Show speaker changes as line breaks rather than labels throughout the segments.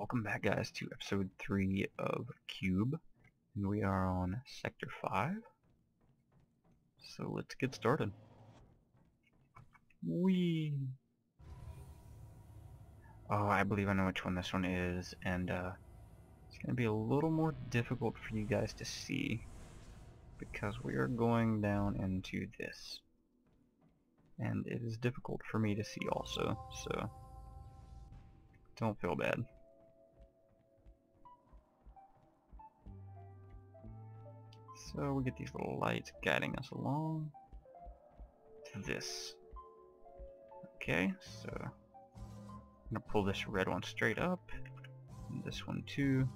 Welcome back, guys, to episode 3 of Q.U.B.E, and we are on Sector 5. So let's get started. Whee! Oh, I believe I know which one this one is, and it's going to be a little more difficult for you guys to see, because we are going down into this. And it is difficult for me to see also, so don't feel bad. So we get these little lights guiding us along to this. Okay, so I'm gonna pull this red one straight up, and this one too.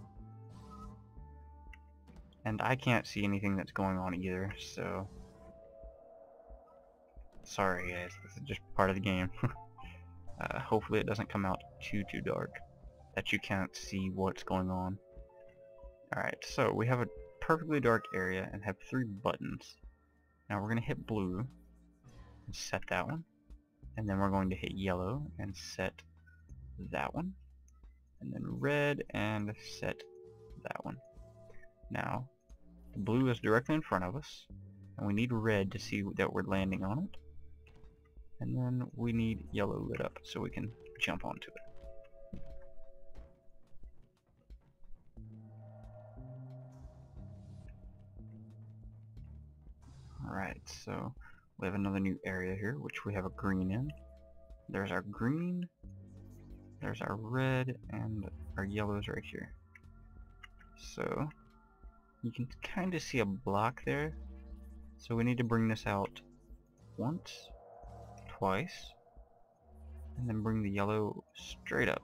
And I can't see anything that's going on either, so sorry guys, this is just part of the game. Hopefully it doesn't come out too dark that you can't see what's going on. Alright, so we have a perfectly dark area and have 3 buttons. Now we're going to hit blue and set that one, and then we're going to hit yellow and set that one, and then red and set that one. Now the blue is directly in front of us, and we need red to see that we're landing on it, and then we need yellow lit up so we can jump onto it. Alright, so we have another new area here, which we have a green in. There's our green, there's our red, and our yellows right here. So you can kind of see a block there, so we need to bring this out once, twice, and then bring the yellow straight up,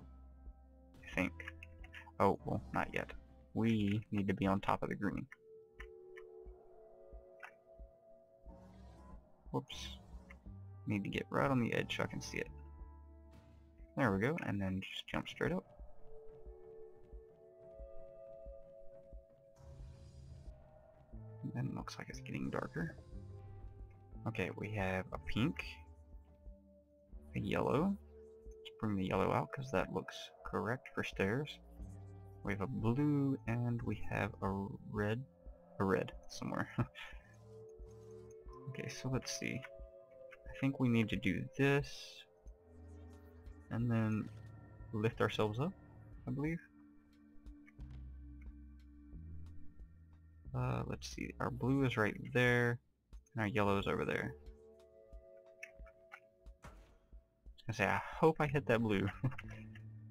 I think. Oh, well, not yet. We need to be on top of the green. Whoops. Need to get right on the edge so I can see it. There we go, and then just jump straight up. And then it looks like it's getting darker. Okay, we have a pink, a yellow. Let's bring the yellow out because that looks correct for stairs. We have a blue, and we have a red somewhere. Okay, so let's see. I think we need to do this, and then lift ourselves up, I believe. Let's see. Our blue is right there, and our yellow is over there. I say, I hope I hit that blue.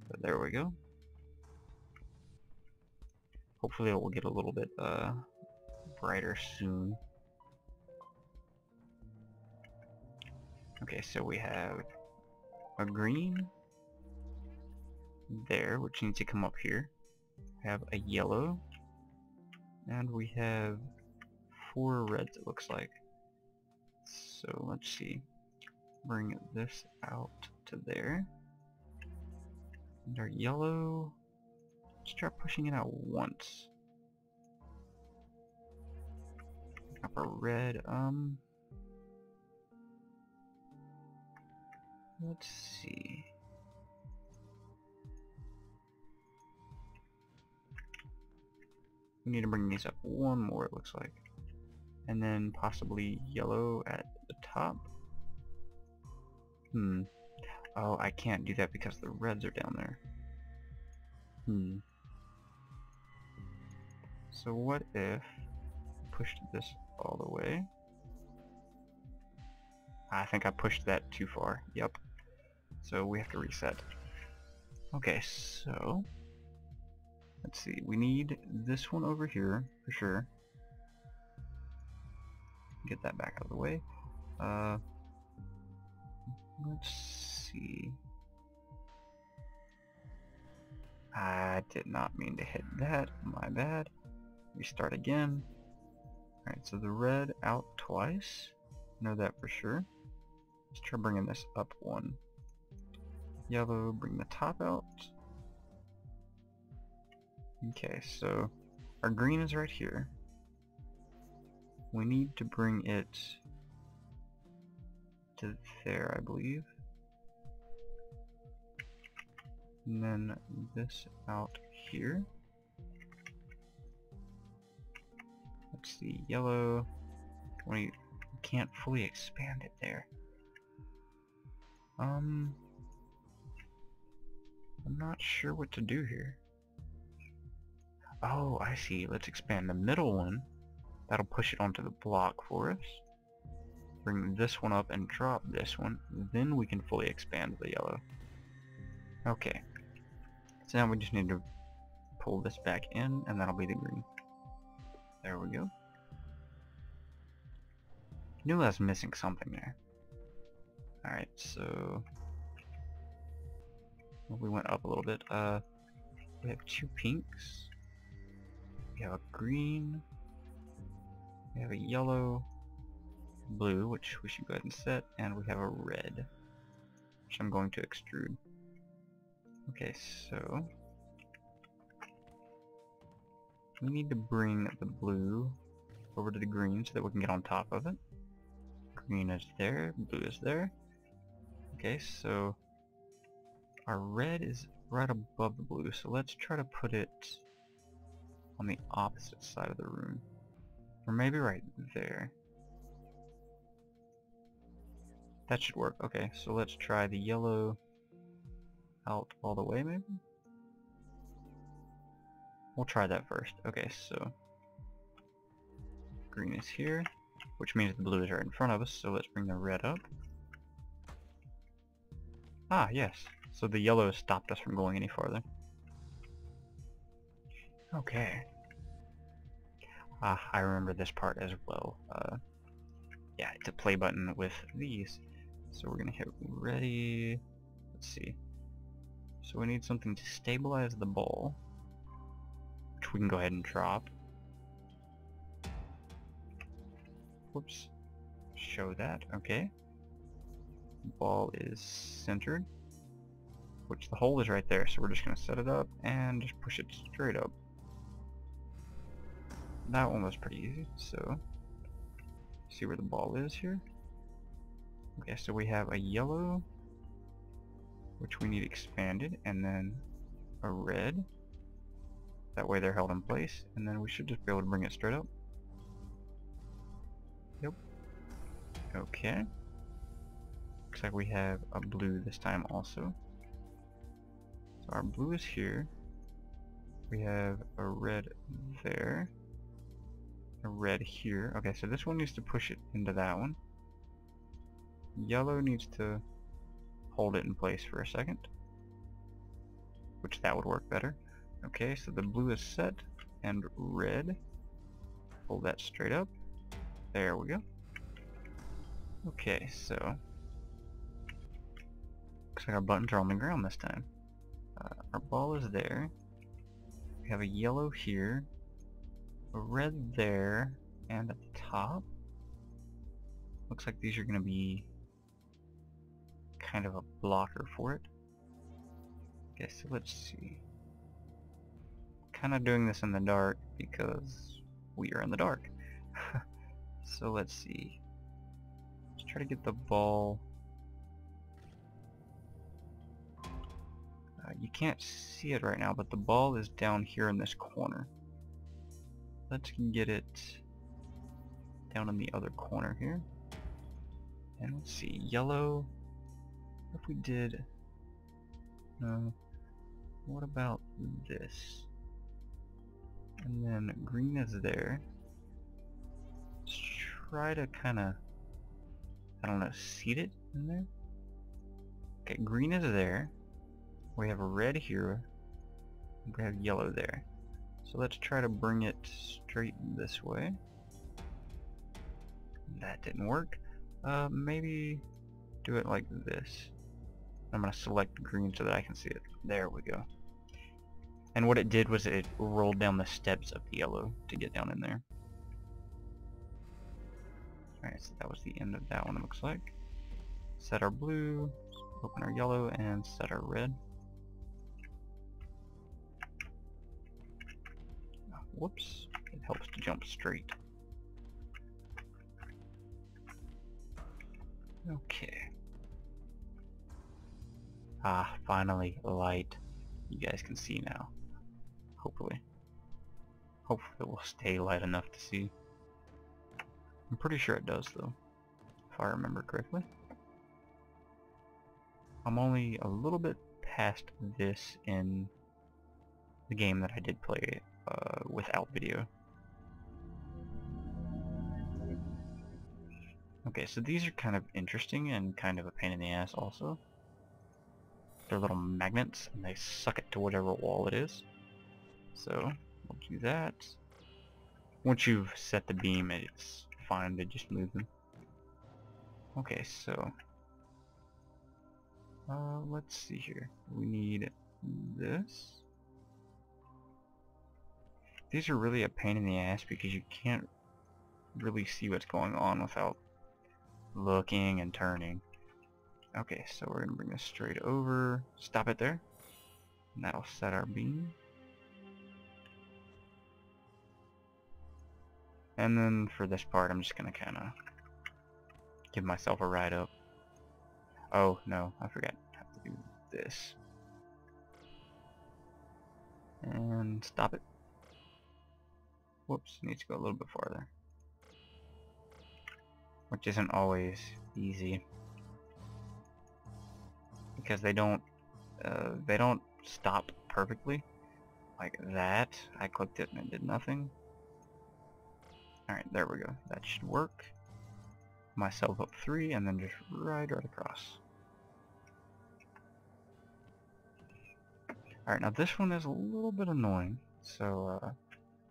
But there we go. Hopefully it will get a little bit brighter soon. Okay, so we have a green there, which needs to come up here. We have a yellow, and we have 4 reds, it looks like. So let's see. Bring this out to there. And our yellow, let's try pushing it out once. Up our red, let's see. We need to bring these up one more, it looks like. And then possibly yellow at the top. Oh, I can't do that because the reds are down there. So what if I pushed this all the way? I think I pushed that too far. Yep. So we have to reset. Okay, so let's see. We need this one over here for sure. Get that back out of the way. Let's see. I did not mean to hit that. My bad. Restart again. Alright, so the red out twice. Know that for sure. Let's try bringing this up one. Yellow, bring the top out. Okay, so our green is right here. We need to bring it to there, I believe. And then this out here. Let's see, yellow. We can't fully expand it there. I'm not sure what to do here. Oh, I see. Let's expand the middle one. That'll push it onto the block for us. Bring this one up and drop this one. Then we can fully expand the yellow. Okay. So now we just need to pull this back in, and that'll be the green. There we go. Knew I was missing something there. Alright, so we went up a little bit. We have 2 pinks. We have a green. We have a yellow, blue, which we should go ahead and set, and we have a red, which I'm going to extrude. Okay, so we need to bring the blue over to the green so that we can get on top of it. Green is there, blue is there. Okay, so our red is right above the blue, so let's try to put it on the opposite side of the room. Or maybe right there. That should work. Okay, so let's try the yellow out all the way, maybe? We'll try that first. Okay, so green is here, which means the blue is right in front of us, so let's bring the red up. Ah, yes. So the yellow has stopped us from going any farther. Okay. Ah, I remember this part as well. Yeah, it's a play button with these. So we're gonna hit ready. Let's see. So we need something to stabilize the ball, which we can go ahead and drop. Whoops. Show that. Okay. Ball is centered, which the hole is right there. So we're just gonna set it up and just push it straight up. That one was pretty easy, so see where the ball is here. Okay, so we have a yellow, which we need expanded, and then a red. That way they're held in place, and then we should just be able to bring it straight up. Yep. Okay. Looks like we have a blue this time also. So our blue is here. We have a red there. A red here. Okay, so this one needs to push it into that one. Yellow needs to hold it in place for a second, which that would work better. Okay, so the blue is set, and red. Hold that straight up. There we go. Okay, so looks like our buttons are on the ground this time. Our ball is there. We have a yellow here, a red there, and at the top. Looks like these are going to be kind of a blocker for it. Okay, so let's see. Kind of doing this in the dark because we are in the dark. So let's see. Let's try to get the ball. You can't see it right now, but the ball is down here in this corner. Let's get it down in the other corner here. And let's see, yellow. If we did, what about this? And then green is there. Let's try to kind of, I don't know, seat it in there. Okay, green is there. We have a red here. We have yellow there. So let's try to bring it straight this way. That didn't work. Maybe do it like this. I'm going to select green so that I can see it. There we go. And what it did was it rolled down the steps of the yellow to get down in there. Alright, so that was the end of that one, it looks like. Set our blue, open our yellow, and set our red. Whoops, it helps to jump straight. Okay. Ah, finally, light. you guys can see now. Hopefully. Hopefully it will stay light enough to see. I'm pretty sure it does though, if I remember correctly. I'm only a little bit past this in the game that I did play without video. Okay, so these are kind of interesting and kind of a pain in the ass also. They're little magnets and they suck it to whatever wall it is. So we'll do that. Once you've set the beam, it's fine to just move them. Okay, so let's see here. We need this. These are really a pain in the ass because you can't really see what's going on without looking and turning. Okay, so we're gonna bring this straight over. Stop it there. And that'll set our beam. And then for this part, I'm just gonna kind of give myself a ride up. Oh no, I forgot. I have to do this. And stop it. Whoops, needs to go a little bit farther. Which isn't always easy. Because they don't stop perfectly. Like that. I clicked it and it did nothing. Alright, there we go. That should work. Myself up 3 and then just ride right across. Alright, now this one is a little bit annoying. So what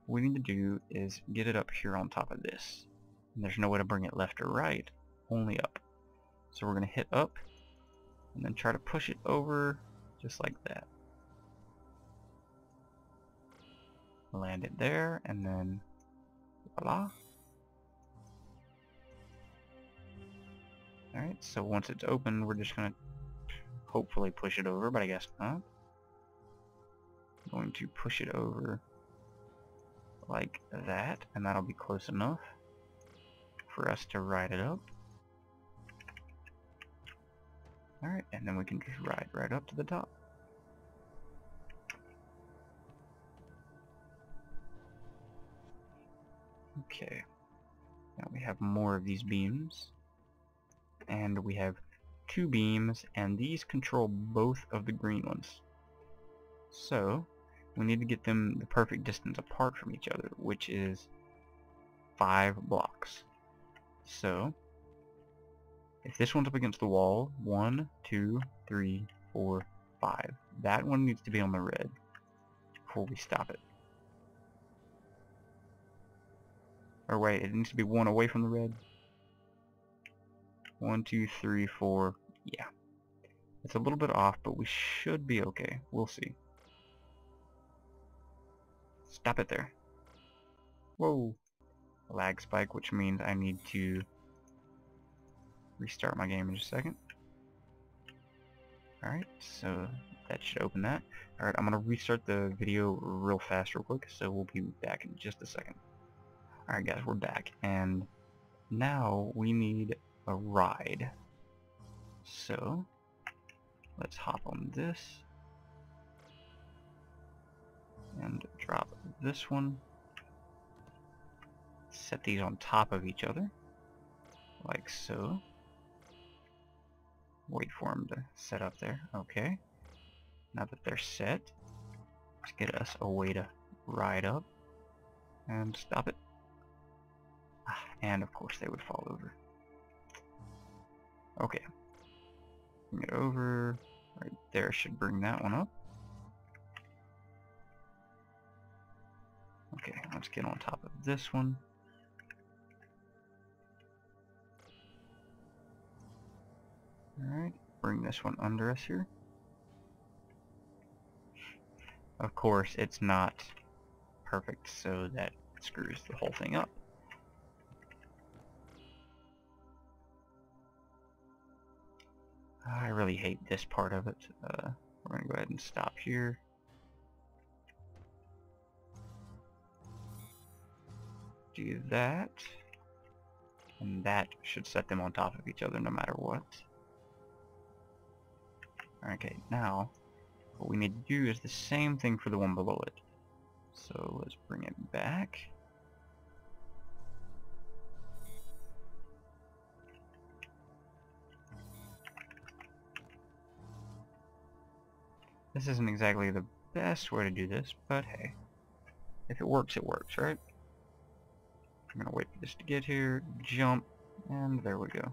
we need to do is get it up here on top of this. And there's no way to bring it left or right, only up. So we're going to hit up and then try to push it over just like that. Land it there and then voila. Alright, so once it's open, we're just going to hopefully push it over, but I guess not. I'm going to push it over like that, and that'll be close enough for us to ride it up. Alright, and then we can just ride right up to the top. Okay, now we have more of these beams, and we have 2 beams, and these control both of the green ones. So we need to get them the perfect distance apart from each other, which is 5 blocks. So if this one's up against the wall, 1, 2, 3, 4, 5. That one needs to be on the red before we stop it. Or wait, it needs to be 1 away from the red. 1, 2, 3, 4. Yeah. It's a little bit off, but we should be okay. We'll see. Stop it there. Whoa. Lag spike, which means I need to restart my game in just a second. Alright, so that should open that. Alright, I'm going to restart the video real fast real quick, so we'll be back in just a second. Alright guys, we're back, and now we need a ride. So, let's hop on this, and drop this one. Set these on top of each other, like so. Wait for them to set up there. Okay. Now that they're set, let's get us a way to ride up and stop it. And of course they would fall over. Okay. Bring it over. Right there should bring that one up. Okay, let's get on top of this one. Alright, bring this one under us here. Of course, it's not perfect, so that screws the whole thing up. I really hate this part of it. We're going to go ahead and stop here. Do that. And that should set them on top of each other no matter what. Okay, now what we need to do is the same thing for the one below it. So let's bring it back. This isn't exactly the best way to do this, but hey, if it works, right? I'm gonna wait for this to get here, jump, and there we go.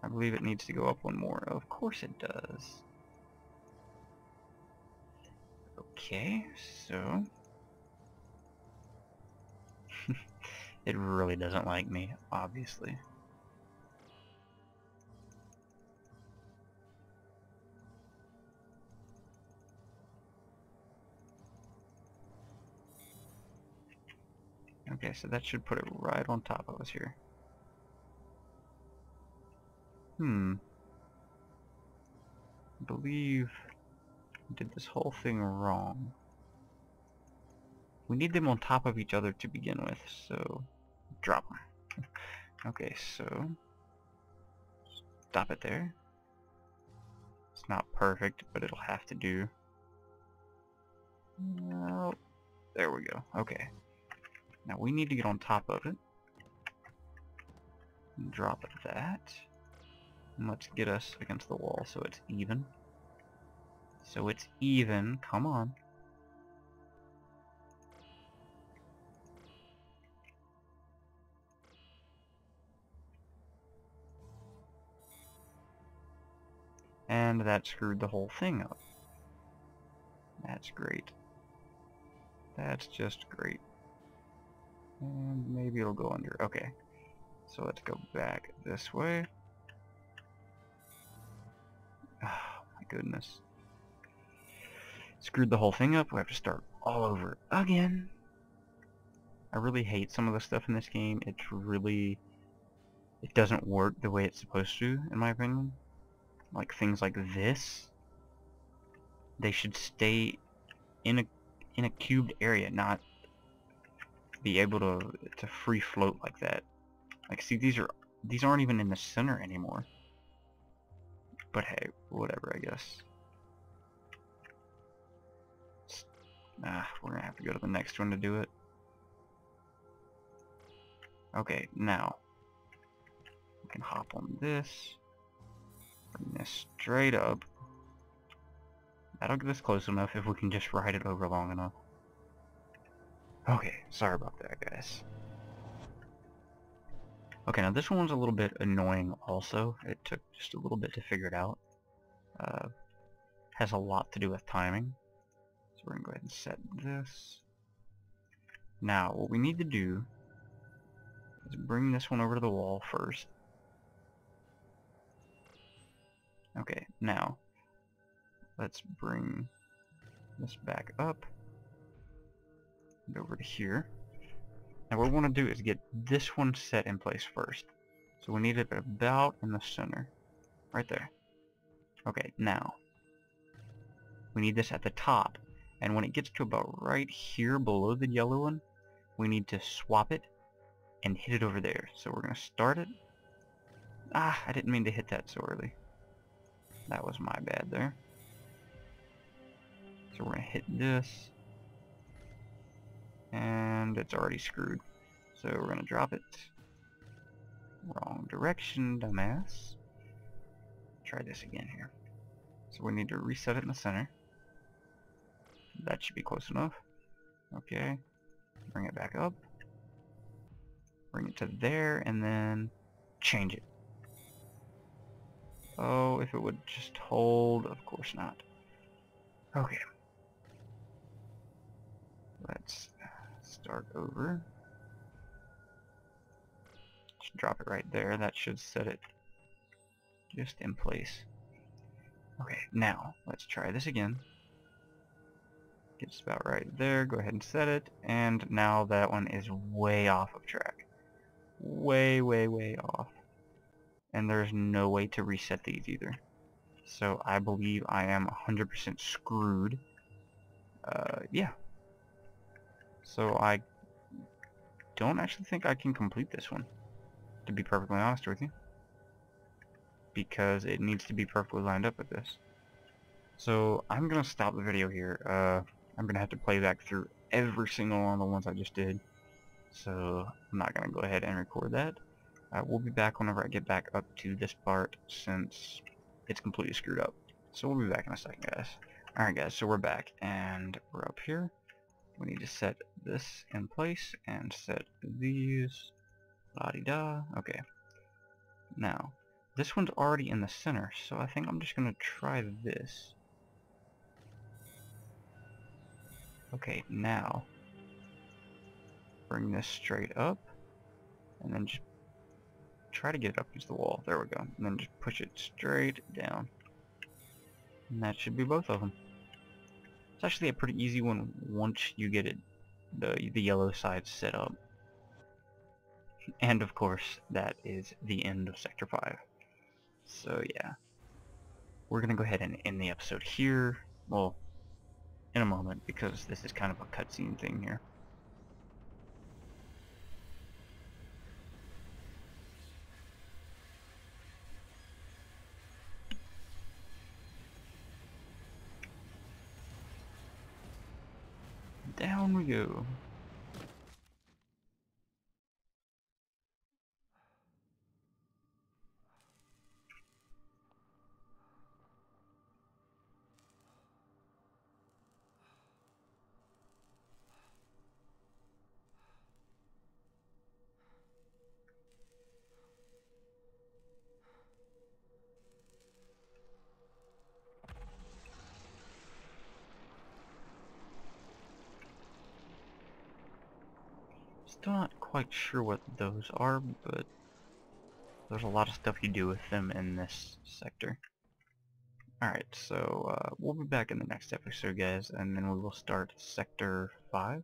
I believe it needs to go up one more. Of course it does. Okay, so it really doesn't like me, obviously. Okay, so that should put it right on top of us here. I believe I did this whole thing wrong. We need them on top of each other to begin with, so drop them. Okay, so stop it there. It's not perfect, but it'll have to do. No, there we go. Okay. Now we need to get on top of it. Drop that. And let's get us against the wall so it's even. So it's even. Come on. And that screwed the whole thing up. That's great. That's just great. And maybe it'll go under. Okay. So let's go back this way. Oh my goodness. Screwed the whole thing up. We have to start all over again. I really hate some of the stuff in this game. It doesn't work the way it's supposed to, in my opinion. Like things like this. They should stay in a cubed area, not be able to free float like that. Like, see, these aren't even in the center anymore. But hey, whatever, I guess. We're gonna have to go to the next one to do it. Okay, now we can hop on this, bring this straight up. That'll get us close enough if we can just ride it over long enough. Okay, sorry about that, guys. Okay, now this one's a little bit annoying also. It took just a little bit to figure it out. Has a lot to do with timing. So we're gonna go ahead and set this. Now, what we need to do is bring this one over to the wall first. Okay, now, let's bring this back up and over to here. Now what we want to do is get this one set in place first. So we need it about in the center. Right there. Okay, now we need this at the top. And when it gets to about right here below the yellow one, we need to swap it and hit it over there. So we're going to start it. I didn't mean to hit that so early. That was my bad there. So we're going to hit this. And it's already screwed. So we're going to drop it. Wrong direction, dumbass. Try this again here. So we need to reset it in the center. That should be close enough. Okay. Bring it back up. Bring it to there, and then change it. Oh, if it would just hold, of course not. Okay. Let's start over. Just drop it right there. That should set it just in place. Okay, now let's try this again. Gets about right there. Go ahead and set it. And now that one is way off of track. Way, way, way off. And there's no way to reset these either. So I believe I am 100% screwed. Yeah. So I don't actually think I can complete this one, to be perfectly honest with you. Because it needs to be perfectly lined up with this. So I'm gonna stop the video here. I'm gonna have to play back through every single one of the ones I just did. So I'm not gonna go ahead and record that. We'll be back whenever I get back up to this part, since it's completely screwed up. So we'll be back in a second, guys. Alright guys, so we're back, and we're up here. We need to set this in place, and set these, la-di-da. Okay. Now, this one's already in the center, so I think I'm just gonna try this. Okay, now, bring this straight up, and then just try to get it up against the wall. There we go. And then just push it straight down. And that should be both of them. It's actually a pretty easy one once you get it, the yellow side set up. And of course, that is the end of Sector 5. So yeah, we're gonna go ahead and end the episode here. Well, in a moment, because this is kind of a cutscene thing here. Down we go. Still not quite sure what those are, but there's a lot of stuff you do with them in this sector. Alright, so we'll be back in the next episode, guys, and then we will start Sector 5,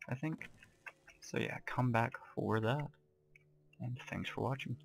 I think. So yeah, come back for that, and thanks for watching.